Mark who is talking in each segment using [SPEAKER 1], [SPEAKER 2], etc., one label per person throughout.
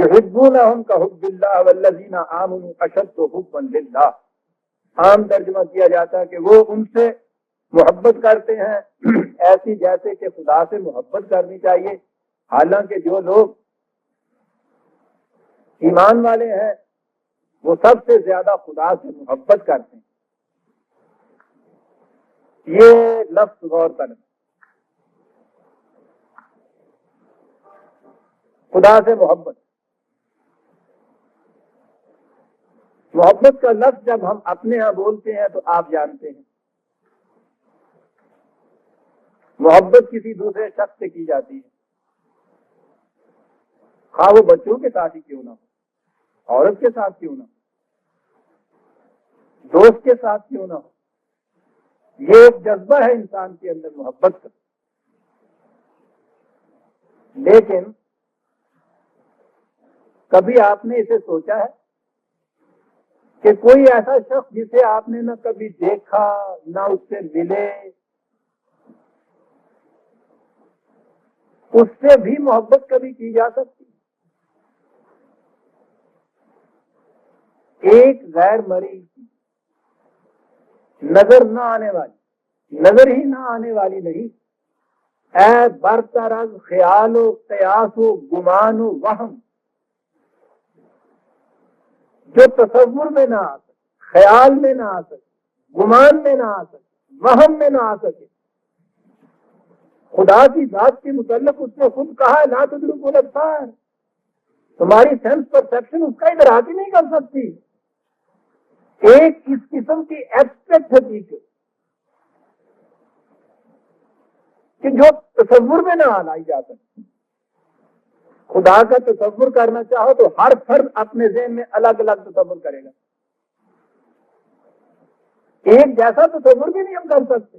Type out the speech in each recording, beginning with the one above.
[SPEAKER 1] یحبونہم کحب اللہ والذین آمنوا اشد حبا للہ. عام ترجمہ کیا جاتا ہے کہ وہ ان سے محبت کرتے ہیں ایسی جیسے کہ خدا سے محبت کرنی چاہیے. حالانکہ جو لوگ ایمان والے ہیں وہ سب سے زیادہ خدا سے محبت کرتے ہیں. یہ لفظ غور کرنا. خدا سے محبت، محبت کا لفظ جب ہم اپنے ہاں بولتے ہیں تو آپ جانتے ہیں محبت کسی دوسرے شخص سے کی جاتی ہے، خواہ وہ بچوں کے ساتھ ہی کیوں نہ ہو، عورت کے ساتھ کیوں نہ ہو، دوست کے ساتھ کیوں نہ ہو. یہ ایک جذبہ ہے انسان کے اندر محبت کا. لیکن کبھی آپ نے اسے سوچا ہے کہ کوئی ایسا شخص جسے آپ نے نہ کبھی دیکھا نہ اس سے ملے، اس سے بھی محبت کبھی کی جا سکتی؟ ایک غیر مرئی کی نظر نہ آنے والی، نظر ہی نہ آنے والی نہیں، اے برطرز خیال و قیاس و گمان و وہم، جو تصور میں نہ آ سکے، خیال میں نہ آ سکے، گمان میں نہ آ سکے، وہم میں نہ آ سکے. خدا کی ذات کے متعلق اس نے خود کہا ہے لا تدرکہ الابصار، تمہاری سینس پرسپشن اس کا ادراک ہی نہیں کر سکتی. ایک اس قسم کی ایبسٹریکٹ حقیقت کہ جو تصور میں نہ لائی جا سکتی. خدا کا تصور کرنا چاہو تو ہر فرد اپنے ذہن میں الگ الگ تصور کرے گا. ایک جیسا تصور بھی نہیں ہم کر سکتے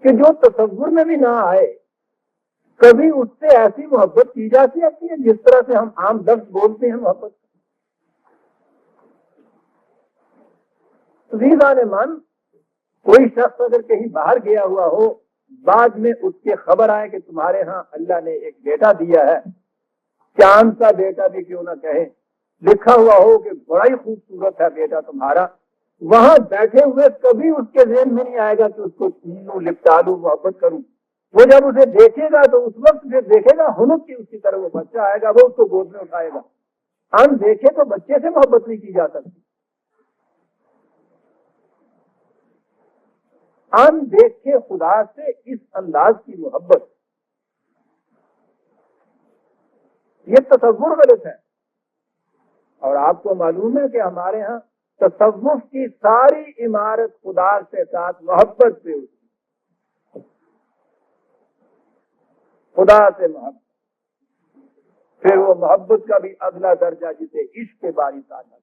[SPEAKER 1] کہ جو تصور میں بھی نہ آئے. کبھی اس سے ایسی محبت کی جا سکتی ہے جس طرح سے ہم عام لفظ بولتے ہیں محبت. عزیزان من، کوئی شخص اگر کہیں باہر گیا ہوا ہو، بعد میں اس کے خبر آئے کہ تمہارے ہاں اللہ نے ایک بیٹا دیا ہے، چاند کا بیٹا بھی کیوں نہ کہیں، لکھا ہوا ہو کہ بڑا ہی خوبصورت ہے بیٹا تمہارا، وہاں بیٹھے ہوئے کبھی اس کے ذہن میں نہیں آئے گا کہ اس کو لوں لپٹا لوں محبت کروں. وہ جب اسے دیکھے گا تو اس وقت پھر دیکھے گا ہنک کی اس کی طرح وہ بچہ آئے گا، وہ اس کو گود میں اٹھائے گا. ان دیکھے تو بچے سے محبت نہیں کی جا سکتی. ان دیکھے خدا سے اس انداز کی محبت، یہ تصور غلط ہے. اور آپ کو معلوم ہے کہ ہمارے ہاں تصوف کی ساری عمارت خدا سے ساتھ محبت سے ہوتی، خدا سے محبت. پھر وہ محبت کا بھی اگلا درجہ جسے عشق کے باری تعلق ہے.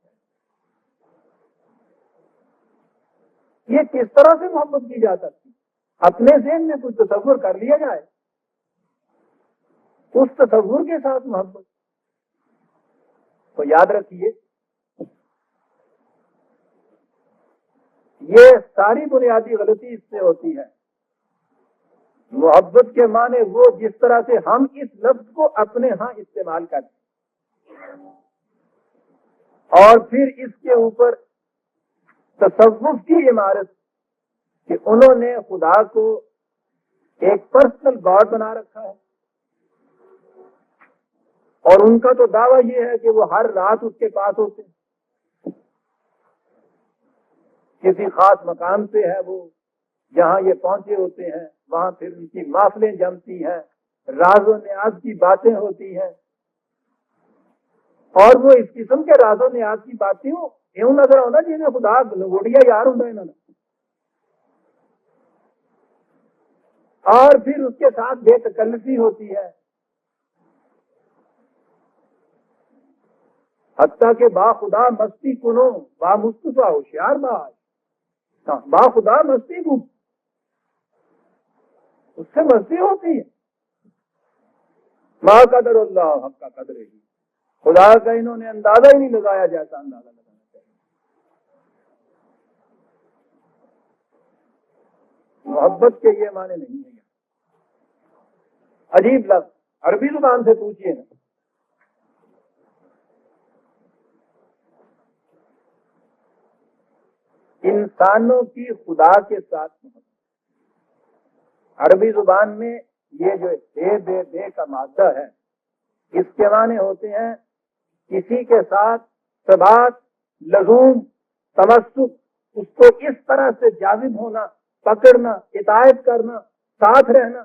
[SPEAKER 1] یہ کس طرح سے محبت کی جا سکتی؟ اپنے ذہن میں کچھ تصور کر لیا جائے، اس تصور کے ساتھ محبت. تو یاد رکھیے یہ ساری بنیادی غلطی اس سے ہوتی ہے. محبت کے معنی وہ جس طرح سے ہم اس لفظ کو اپنے ہاں استعمال کرتے ہیں، اور پھر اس کے اوپر تصوف کی عمارت کہ انہوں نے خدا کو ایک پرسنل گاڈ بنا رکھا ہے، اور ان کا تو دعویٰ یہ ہے کہ وہ ہر رات اس کے پاس ہوتے ہیں. کسی خاص مقام پہ ہے وہ، جہاں یہ پہنچے ہوتے ہیں، وہاں پھر ان کی محفلیں جمتی ہیں، راز و نیاز کی باتیں ہوتی ہیں. اور وہ اس قسم کے راز و نیاز کی باتیں یوں نظر آتا جنہیں خدا لنگوٹیا یار ہوں انہوں نے. اور پھر اس کے ساتھ بے تکلفی ہوتی ہے، حتیٰ کہ با خدا مستی کنو با مصطفیٰ ہوشیار باز، با خدا مستی کو اس سے مستی ہوتی ہے. ما قدر اللہ حق کا قدر ہی، خدا کا انہوں نے اندازہ ہی نہیں لگایا جیسا اندازہ لگانا چاہیے. محبت کے یہ معنی نہیں ہے. عجیب لفظ، عربی زبان سے پوچھئے نا، انسانوں کی خدا کے ساتھ محبت. عربی زبان میں یہ جو بے کا مادہ ہے اس کے معنی ہوتے ہیں کسی کے ساتھ ثبات، لزوم، تمسک، اس کو اس طرح سے جاذب ہونا، پکڑنا، اطاعت کرنا، ساتھ رہنا.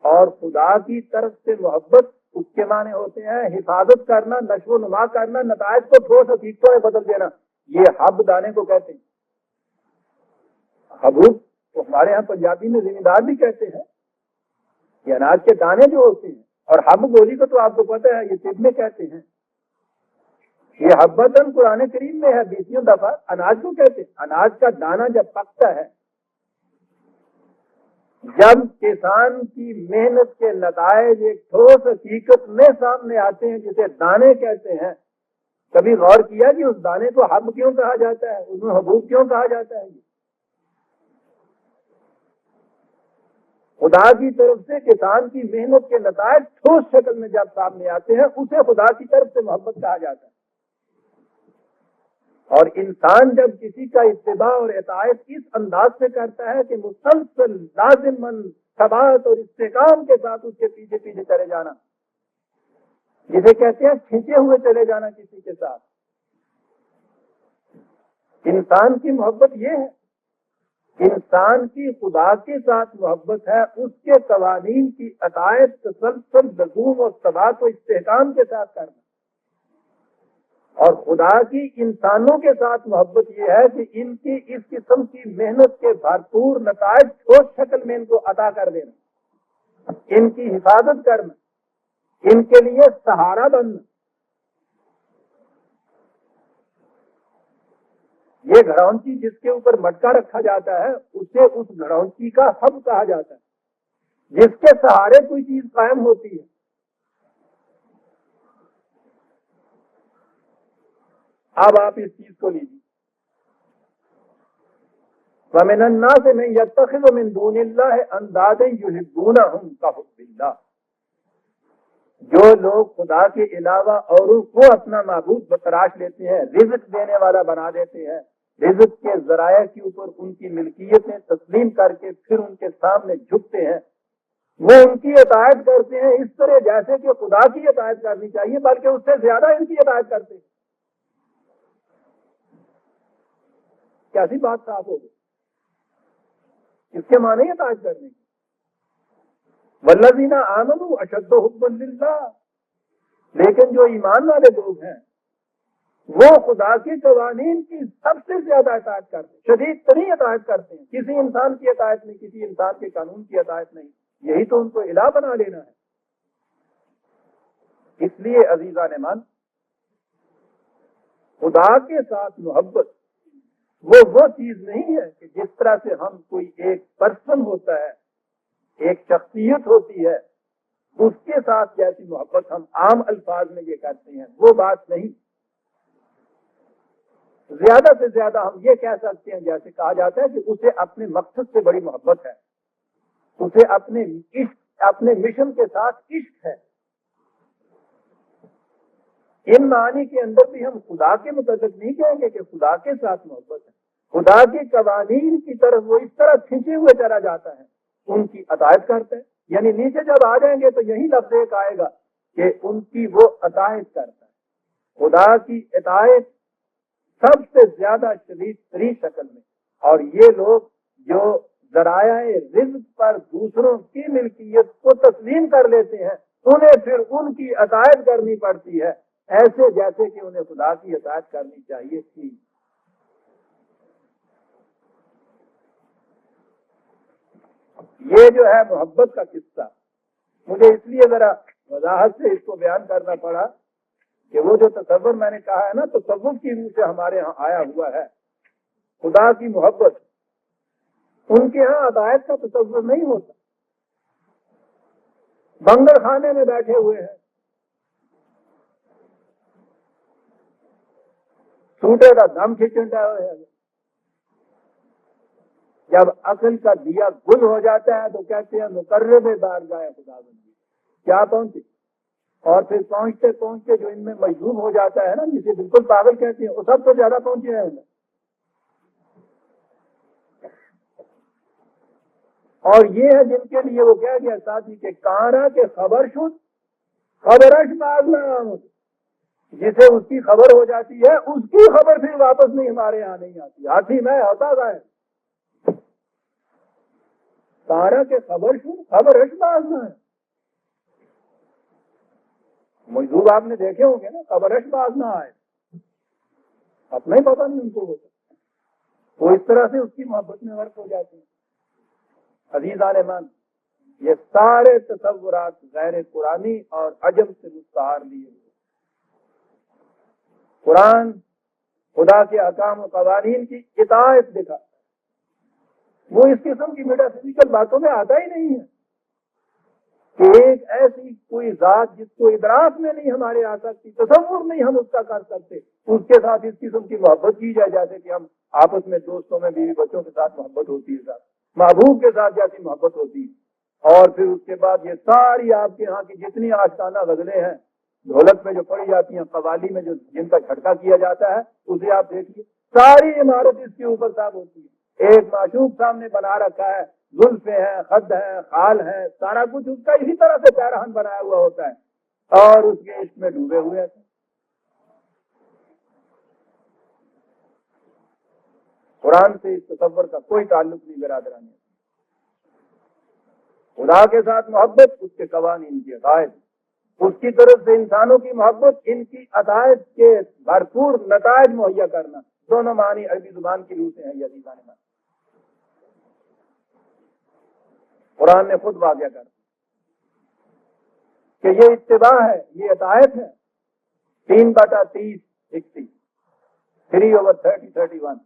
[SPEAKER 1] اور خدا کی طرف سے محبت اس کے معنی ہوتے ہیں حفاظت کرنا، نشو و نما کرنا، نتائج کو ٹھوس حقیقتوں میں بدل دینا. یہ حب دانے کو کہتے ہیں. حبوب تو ہمارے ہاں پنجابی میں زمین دار بھی کہتے ہیں. یہ اناج کے دانے جو ہوتے ہیں، اور حب گولی کو تو آپ کو پتہ ہے یہ طب میں کہتے ہیں. یہ حبتن قرآن کریم میں ہے 20 دفعہ. اناج کو کہتے ہیں. اناج کا دانہ جب پکتا ہے، جب کسان کی محنت کے نتائج ایک ٹھوس حقیقت میں سامنے آتے ہیں جسے دانے کہتے ہیں، کبھی غور کیا کہ اس دانے کو حب کیوں کہا جاتا ہے، اس میں حبوب کیوں کہا جاتا ہے؟ خدا کی طرف سے کسان کی محنت کے نتائج ٹھوس شکل میں جب سامنے آتے ہیں اسے خدا کی طرف سے محبت کہا جاتا ہے. اور انسان جب کسی کا اتباع اور اطاعت اس انداز سے کرتا ہے کہ مسلسل لازماً ثبات اور استحکام کے ساتھ اس کے پیچھے پیچھے چلے جانا، جسے کہتے ہیں کھینچے ہوئے چلے جانا کسی کے ساتھ. انسان کی محبت یہ ہے. انسان کی خدا کے ساتھ محبت ہے اس کے قوانین کی اطاعت تسلسل، لزوم اور ثبات و استحکام کے ساتھ کرنا. اور خدا کی انسانوں کے ساتھ محبت یہ ہے کہ ان کی اس قسم کی محنت کے بھرپور نتائج ٹھوس شکل میں ان کو عطا کر دینا، ان کی حفاظت کرنا، ان کے لیے سہارا بننا. یہ گھڑونچی جس کے اوپر مٹکا رکھا جاتا ہے اسے اس گھڑونچی کا حب کہا جاتا ہے، جس کے سہارے کوئی چیز قائم ہوتی ہے. اب آپ اس چیز کو لیجیے. وَمِنَ النَّاسِ مَن يَتَّخِذُ مِن دُونِ اللَّهِ أَندَادًا يُحِبُّونَهُمْ كَحُبِّ اللَّهِ. جو لوگ خدا کے علاوہ اوروں کو اپنا معبود تراش لیتے ہیں، رزق دینے والا بنا دیتے ہیں، رزق کے ذرائع کے اوپر ان کی ملکیتیں تسلیم کر کے پھر ان کے سامنے جھکتے ہیں، وہ ان کی اطاعت کرتے ہیں اس طرح جیسے کہ خدا کی اطاعت کرنی چاہیے، بلکہ اس سے زیادہ ان کی اطاعت کرتے ہیں. کیسی بات صاف ہوگی؟ اس کے معنی اطاعت کرنے کی. والذین آمنوا اشد حبا للہ. لیکن جو ایمان والے لوگ ہیں وہ خدا کے قوانین کی سب سے زیادہ اطاعت کرتے ہیں، شدید ترین اطاعت کرتے ہیں. کسی انسان کی اطاعت نہیں، کسی انسان کے قانون کی اطاعت نہیں. یہی تو ان کو الہ بنا لینا ہے. اس لیے عزیزان ایمان، خدا کے ساتھ محبت وہ چیز نہیں ہے کہ جس طرح سے ہم کوئی ایک پرسن ہوتا ہے، ایک شخصیت ہوتی ہے، اس کے ساتھ جیسی محبت ہم عام الفاظ میں یہ کرتے ہیں، وہ بات نہیں. زیادہ سے زیادہ ہم یہ کہہ سکتے ہیں جیسے کہا جاتا ہے کہ اسے اپنے مقصد سے بڑی محبت ہے، اسے اپنے مشن کے ساتھ عشق ہے. ان معنی کے اندر بھی ہم خدا کے متعلق نہیں کہیں گے کہ خدا کے ساتھ محبت ہے. خدا کے قوانین کی طرف وہ اس طرح کھینچے ہوئے چلا جاتا ہے، ان کی اطاعت کرتا ہے. یعنی نیچے جب آ جائیں گے تو یہی لفظ ایک آئے گا کہ ان کی وہ اطاعت کرتا ہے. خدا کی اطاعت سب سے زیادہ شدید ترین شکل میں. اور یہ لوگ جو ذرائع رزق پر دوسروں کی ملکیت کو تسلیم کر لیتے ہیں، انہیں پھر ان کی اطاعت کرنی پڑتی ہے ایسے جیسے کہ انہیں خدا کی اطاعت کرنی چاہیے تھی. یہ جو ہے محبت کا قصہ، مجھے اس لیے ذرا وضاحت سے اس کو بیان کرنا پڑا کہ وہ جو تصور میں نے کہا ہے نا، تصور کی روح سے ہمارے ہاں آیا ہوا ہے خدا کی محبت. ان کے ہاں اطاعت کا تصور نہیں ہوتا. بنگل خانے میں بیٹھے ہوئے ہیں، سوٹے کا دم کھینچا ہوا ہے. جب عقل کا دیا گل ہو جاتا ہے تو کہتے ہیں مقرب بارگاہ خدا بندی. کیا پہنچے؟ اور پھر پہنچتے پہنچتے جو ان میں مجذوب ہو جاتا ہے نا، جسے بالکل پاگل کہتے ہیں، وہ سب سے زیادہ پہنچے ہیں انہیں. اور یہ ہے جن کے لیے وہ کہہ گیا ساتھی کہ کارا کے خبر شد خبرش باز نہ آمد، جسے اس کی خبر ہو جاتی ہے اس کی خبر پھر واپس نہیں ہمارے یہاں نہیں آتی. ہاتھی میں ہوتا ہے کارا کے خبر شد خبرش باز نہ ہے. مجذوب آپ نے دیکھے ہوں گے نا، خبرش باز نہ آئے، اپنا ہی پتہ نہیں ان کو ہوتا. وہ اس طرح سے اس کی محبت میں غرق ہو جاتے ہیں. عزیزان من، یہ سارے تصورات غیر قرآنی اور عجم سے مستعار لیے ہوئے. قرآن خدا کے احکام و قوانین کی اطاعت دکھاتا ہے. وہ اس قسم کی میٹا فزیکل باتوں میں آتا ہی نہیں ہے کہ ایک ایسی کوئی ذات جس کو ادراک میں نہیں ہمارے آ سکتی، تصور نہیں ہم اس کا کر سکتے، اس کے ساتھ اس قسم کی محبت کی جائے جیسے کہ ہم آپس میں دوستوں میں بیوی بچوں کے ساتھ محبت ہوتی ہے، محبوب کے ساتھ جیسی محبت ہوتی ہے. اور پھر اس کے بعد یہ ساری آپ کے ہاں کی جتنی آشتانہ غزلیں ہیں ڈھولک میں جو پڑی جاتی ہیں، قوالی میں جو جن کا جھٹکا کیا جاتا ہے، اسے آپ دیکھیے ساری عمارت اس کے اوپر صاف ہوتی ہے. ایک معشوق سامنے بنا رکھا ہے، زلفیں ہیں، خد ہیں، خال ہیں، سارا کچھ اس کا اسی طرح سے پیرہن بنایا ہوا ہوتا ہے اور اس کے عشق میں ڈوبے ہوئے ہیں. قرآن سے اس تصور کا کوئی تعلق نہیں برادران. خدا کے ساتھ محبت اس کے قوانین کی عقائد، اس کی طرف سے انسانوں کی محبت ان کی عقائد کے بھرپور نتائج مہیا کرنا، دونوں معنی عربی زبان کی روح سے ہیں. یہ عزیزان من، قرآن نے خود واضح کر کہ یہ اتباع ہے، یہ اطاعت ہے. 3/30 60 3/30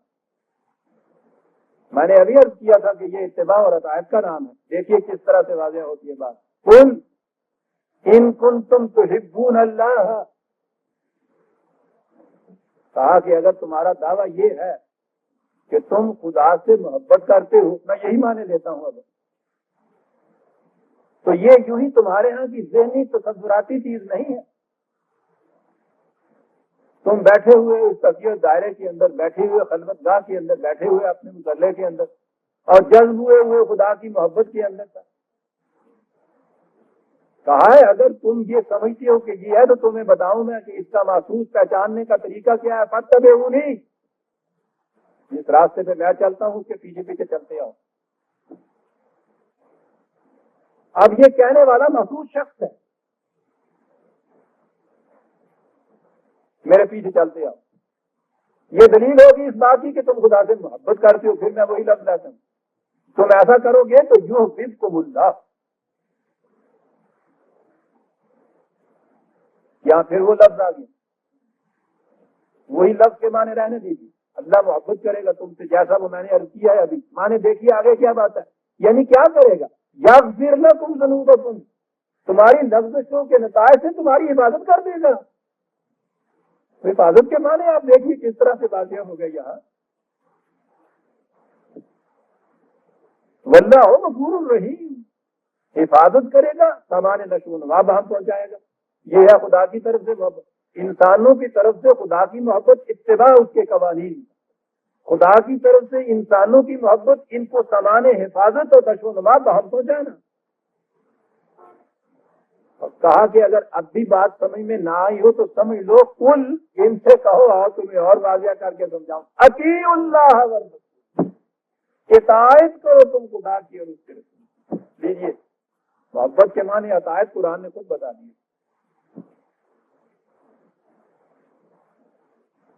[SPEAKER 1] میں نے ابھی عرض کیا تھا کہ یہ اتباع اور اطاعت کا نام ہے. دیکھیے کس طرح سے واضح ہوتی ہے بات. قل ان کنتم تحبون اللہ، کہا کہ اگر تمہارا دعویٰ یہ ہے کہ تم خدا سے محبت کرتے ہو، میں یہی معنی لیتا ہوں اب، تو یہ یوں ہی تمہارے ہاں کی ذہنی تصوراتی چیز نہیں ہے. تم بیٹھے ہوئے اس تقیہ دائرے کے اندر، بیٹھے ہوئے خلوت گاہ کے اندر، بیٹھے ہوئے اپنے مصلے کے اندر اور جذب ہوئے خدا کی محبت کے اندر. کہا ہے اگر تم یہ سمجھتے ہو کہ یہ ہے تو تمہیں بتاؤں میں کہ اس کا محسوس پہچاننے کا طریقہ کیا ہے. فاتبعونی، جس راستے پہ میں چلتا ہوں اس کے پیچھے پیچھے چلتے آؤ. اب یہ کہنے والا محسوس شخص ہے، میرے پیچھے چلتے آؤ. یہ دلیل ہوگی اس بات کی کہ تم خدا سے محبت کرتے ہو. پھر میں وہی لفظ لیتا ہوں، تم ایسا کرو گے تو یحببکم اللہ. یہاں پھر وہ لفظ آ گیا، وہی لفظ کے معنی رہنے دیجیے. اللہ محبت کرے گا تم سے جیسا وہ میں نے عرض کیا ہے ابھی. معنی دیکھیے آگے کیا بات ہے، یعنی کیا کرے گا. یغفر لکم ذنوبکم، تمہاری لفظوں کے نتائج سے تمہاری حفاظت کر دے گا. حفاظت کے معنی آپ دیکھیے کس طرح سے واضح ہو گئے یہاں. واللہ غفور الرحیم، حفاظت کرے گا، سامان نشو و نما بہم پہنچائے گا. یہ ہے خدا کی طرف سے محبت. انسانوں کی طرف سے خدا کی محبت اتباع اس کے قوانین، خدا کی طرف سے انسانوں کی محبت ان کو سامان حفاظت اور نشو و نما بہم پہنچانا. اور کہا کہ اگر اب بھی بات سمجھ میں نہ آئی ہو تو سمجھ لو، کل ان سے کہو اور تمہیں اور واضح کر کے سمجھاؤں، اطیعوا اللہ والرسول، اطاعت کرو تم خدا کی اور اس کے رسول. لیجیے محبت کے معنی اطاعت قرآن نے خود بتا دی.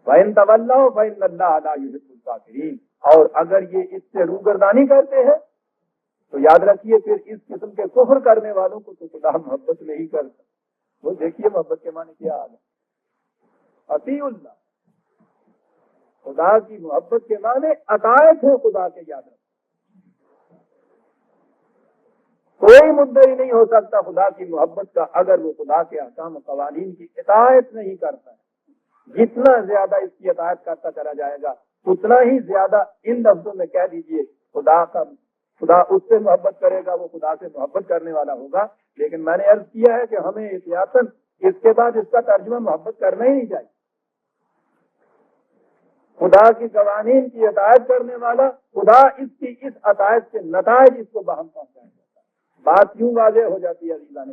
[SPEAKER 1] فَإِن تَوَلَّوْا فَإِنَّ اللَّهَ لَا يُحِبُّ الْكَافِرِينَ. اور اگر یہ اس سے روگردانی کرتے ہیں تو یاد رکھیے پھر اس قسم کے کفر کرنے والوں کو تو خدا محبت نہیں کرتا. وہ دیکھیے محبت کے معنی کیا آ گئے. اطیعوا اللہ، خدا کی محبت کے معنی اطاعت ہے خدا کے. یاد رکھیں کوئی مدعی نہیں ہو سکتا خدا کی محبت کا اگر وہ خدا کے احکام و قوانین کی اطاعت نہیں کرتا ہے. جتنا زیادہ اس کی اطاعت کرتا چلا جائے گا اتنا ہی زیادہ ان لفظوں میں کہہ دیجئے خدا اس سے محبت کرے گا، وہ خدا سے محبت کرنے والا ہوگا. لیکن میں نے عرض کیا ہے کہ ہمیں احتیاطاً اس کے بعد اس کا ترجمہ محبت کرنا ہی نہیں چاہیے. خدا کی قوانین کی اطاعت کرنے والا خدا اس کی اس اطاعت کے نتائج اس کو باہم پہنچائے. بات یوں واضح ہو جاتی ہے عزیزان.